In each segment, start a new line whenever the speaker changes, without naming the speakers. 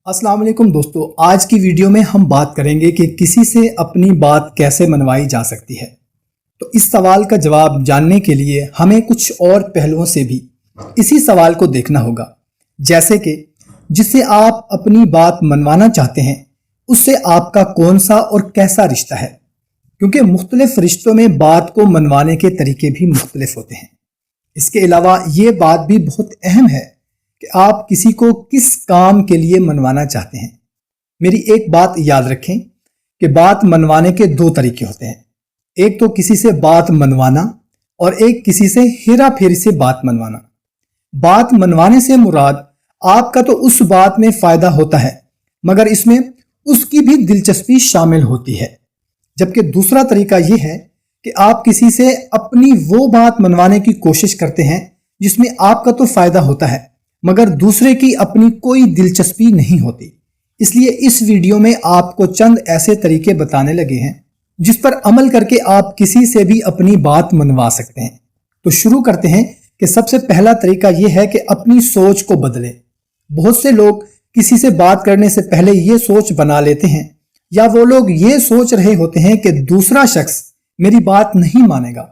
अस्सलाम वालेकुम दोस्तों, आज की वीडियो में हम बात करेंगे कि किसी से अपनी बात कैसे मनवाई जा सकती है। तो इस सवाल का जवाब जानने के लिए हमें कुछ और पहलुओं से भी इसी सवाल को देखना होगा, जैसे कि जिससे आप अपनी बात मनवाना चाहते हैं उससे आपका कौन सा और कैसा रिश्ता है, क्योंकि मुख्तलिफ रिश्तों में बात को मनवाने के तरीके भी मुख्तलिफ होते हैं। इसके अलावा ये बात भी बहुत अहम है कि आप किसी को किस काम के लिए मनवाना चाहते हैं। मेरी एक बात याद रखें कि बात मनवाने के दो तरीके होते हैं, एक तो किसी से बात मनवाना और एक किसी से हेरा फेरी से बात मनवाना। बात मनवाने से मुराद आपका तो उस बात में फायदा होता है, मगर इसमें उसकी भी दिलचस्पी शामिल होती है। जबकि दूसरा तरीका यह है कि आप किसी से अपनी वो बात मनवाने की कोशिश करते हैं जिसमें आपका तो फायदा होता है मगर दूसरे की अपनी कोई दिलचस्पी नहीं होती। इसलिए इस वीडियो में आपको चंद ऐसे तरीके बताने लगे हैं जिस पर अमल करके आप किसी से भी अपनी बात मनवा सकते हैं। तो शुरू करते हैं कि सबसे पहला तरीका यह है कि अपनी सोच को बदलें। बहुत से लोग किसी से बात करने से पहले ये सोच बना लेते हैं या वो लोग ये सोच रहे होते हैं कि दूसरा शख्स मेरी बात नहीं मानेगा।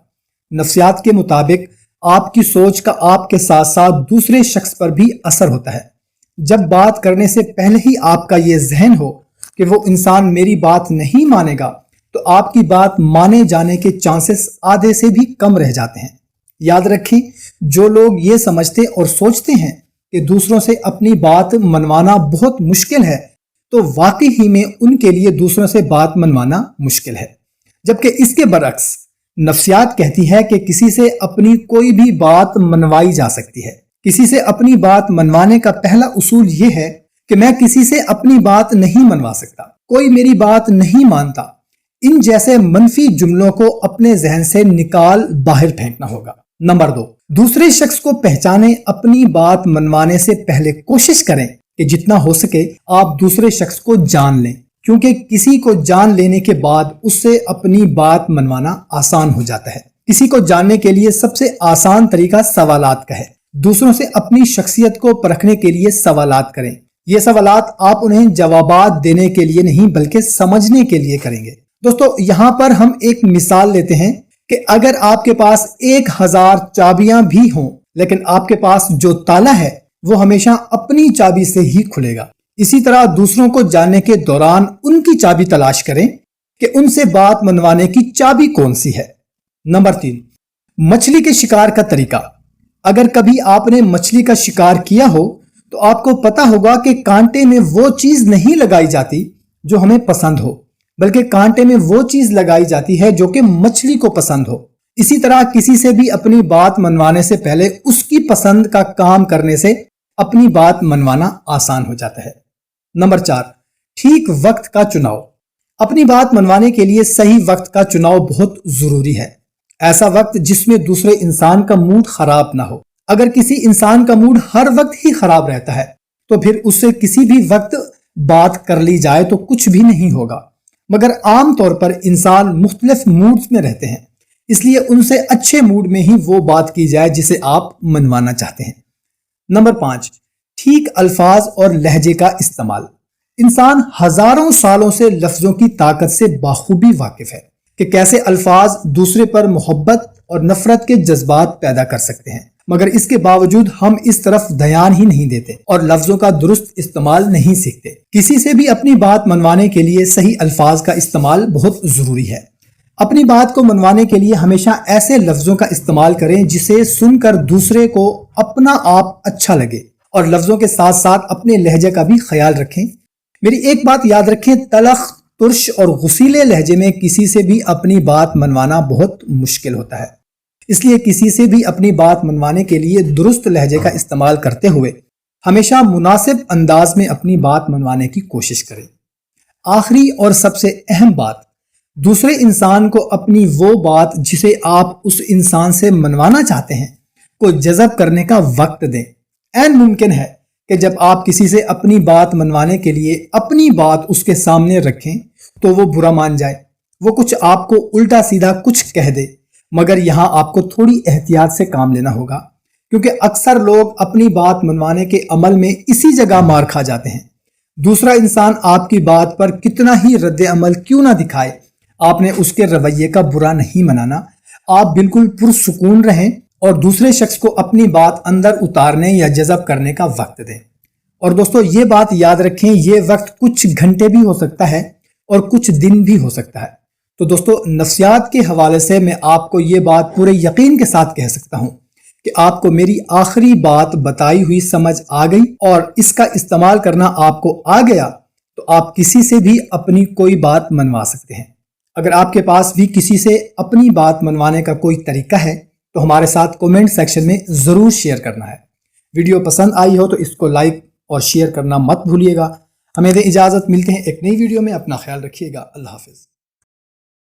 नफ्सियात के मुताबिक आपकी सोच का आपके साथ साथ दूसरे शख्स पर भी असर होता है। जब बात करने से पहले ही आपका ये जहन हो कि वो इंसान मेरी बात नहीं मानेगा, तो आपकी बात माने जाने के चांसेस आधे से भी कम रह जाते हैं। याद रखें, जो लोग ये समझते और सोचते हैं कि दूसरों से अपनी बात मनवाना बहुत मुश्किल है, तो वाकई ही में उनके लिए दूसरों से बात मनवाना मुश्किल है। जबकि इसके बरक्स नफ्सियात कहती है कि किसी से अपनी कोई भी बात मनवाई जा सकती है। किसी से अपनी बात मनवाने का पहला उसूल ये है कि मैं किसी से अपनी बात नहीं मनवा सकता, कोई मेरी बात नहीं मानता। इन जैसे मनफी जुमलों को अपने जहन से निकाल बाहर फेंकना होगा। नंबर 2, दूसरे शख्स को पहचाने। अपनी बात मनवाने से पहले कोशिश करें कि जितना हो सके आप दूसरे शख्स को जान लें, क्योंकि किसी को जान लेने के बाद उससे अपनी बात मनवाना आसान हो जाता है। किसी को जानने के लिए सबसे आसान तरीका सवालात का है। दूसरों से अपनी शख्सियत को परखने के लिए सवालात करें। ये सवालात आप उन्हें जवाबात देने के लिए नहीं बल्कि समझने के लिए करेंगे। दोस्तों, यहाँ पर हम एक मिसाल लेते हैं कि अगर आपके पास 1000 चाबियां भी हों, लेकिन आपके पास जो ताला है वो हमेशा अपनी चाबी से ही खुलेगा। इसी तरह दूसरों को जानने के दौरान उनकी चाबी तलाश करें कि उनसे बात मनवाने की चाबी कौन सी है। नंबर 3, मछली के शिकार का तरीका। अगर कभी आपने मछली का शिकार किया हो तो आपको पता होगा कि कांटे में वो चीज नहीं लगाई जाती जो हमें पसंद हो, बल्कि कांटे में वो चीज लगाई जाती है जो कि मछली को पसंद हो। इसी तरह किसी से भी अपनी बात मनवाने से पहले उसकी पसंद का काम करने से अपनी बात मनवाना आसान हो जाता है। नंबर 4, ठीक वक्त का चुनाव। अपनी बात मनवाने के लिए सही वक्त का चुनाव बहुत जरूरी है। ऐसा वक्त जिसमें दूसरे इंसान का मूड खराब ना हो। अगर किसी इंसान का मूड हर वक्त ही खराब रहता है तो फिर उससे किसी भी वक्त बात कर ली जाए तो कुछ भी नहीं होगा। मगर आम तौर पर इंसान मुख्तलिफ मूड्स में रहते हैं, इसलिए उनसे अच्छे मूड में ही वो बात की जाए जिसे आप मनवाना चाहते हैं। नंबर 5, ठीक अल्फाज और लहजे का इस्तेमाल। इंसान हजारों सालों से लफ्जों की ताकत से बाखूबी वाकिफ है कि कैसे अल्फाज दूसरे पर मोहब्बत और नफरत के जज्बात पैदा कर सकते हैं, मगर इसके बावजूद हम इस तरफ ध्यान ही नहीं देते और लफ्जों का दुरुस्त इस्तेमाल नहीं सीखते। किसी से भी अपनी बात मनवाने के लिए सही अल्फाज का इस्तेमाल बहुत जरूरी है। अपनी बात को मनवाने के लिए हमेशा ऐसे लफ्जों का इस्तेमाल करें जिसे सुनकर दूसरे को अपना आप अच्छा लगे, और लफ्जों के साथ साथ अपने लहजे का भी ख्याल रखें। मेरी एक बात याद रखें, तलख, तुर्श और गुसीले लहजे में किसी से भी अपनी बात मनवाना बहुत मुश्किल होता है। इसलिए किसी से भी अपनी बात मनवाने के लिए दुरुस्त लहजे का इस्तेमाल करते हुए हमेशा मुनासिब अंदाज में अपनी बात मनवाने की कोशिश करें। आखिरी और सबसे अहम बात, दूसरे इंसान को अपनी वो बात जिसे आप उस इंसान से मनवाना चाहते हैं को जज़ब करने का वक्त दें। ऐन मुमकिन है कि जब आप किसी से अपनी बात मनवाने के लिए अपनी बात उसके सामने रखें तो वो बुरा मान जाए, वो कुछ आपको उल्टा सीधा कुछ कह दे। मगर यहाँ आपको थोड़ी एहतियात से काम लेना होगा, क्योंकि अक्सर लोग अपनी बात मनवाने के अमल में इसी जगह मार खा जाते हैं। دوسرا انسان آپ کی بات پر کتنا ہی رد عمل کیوں نہ دکھائے، آپ نے اس کے رویے کا برا نہیں منانا، آپ بالکل پرسکون رہیں اور دوسرے شخص کو اپنی بات اندر اتارنے یا جذب کرنے کا وقت دیں۔ اور دوستو یہ بات یاد رکھیں، یہ وقت کچھ گھنٹے بھی ہو سکتا ہے اور کچھ دن بھی ہو سکتا ہے۔ تو دوستو نفسیات کے حوالے سے میں آپ کو یہ بات پورے یقین کے ساتھ کہہ سکتا ہوں کہ آپ کو میری آخری بات بتائی ہوئی سمجھ آ گئی اور اس کا استعمال کرنا آپ کو آ گیا تو آپ کسی سے بھی اپنی کوئی بات منوا سکتے ہیں۔ اگر آپ کے پاس بھی کسی سے اپنی بات منوانے کا کوئی طریقہ ہے تو ہمارے ساتھ کومنٹ سیکشن میں ضرور شیئر کرنا ہے۔ ویڈیو پسند آئی ہو تو اس کو لائک اور شیئر کرنا مت بھولیے گا۔ ہمیں دیں اجازت، ملتے ہیں ایک نئی ویڈیو میں، اپنا خیال رکھیے گا، اللہ حافظ۔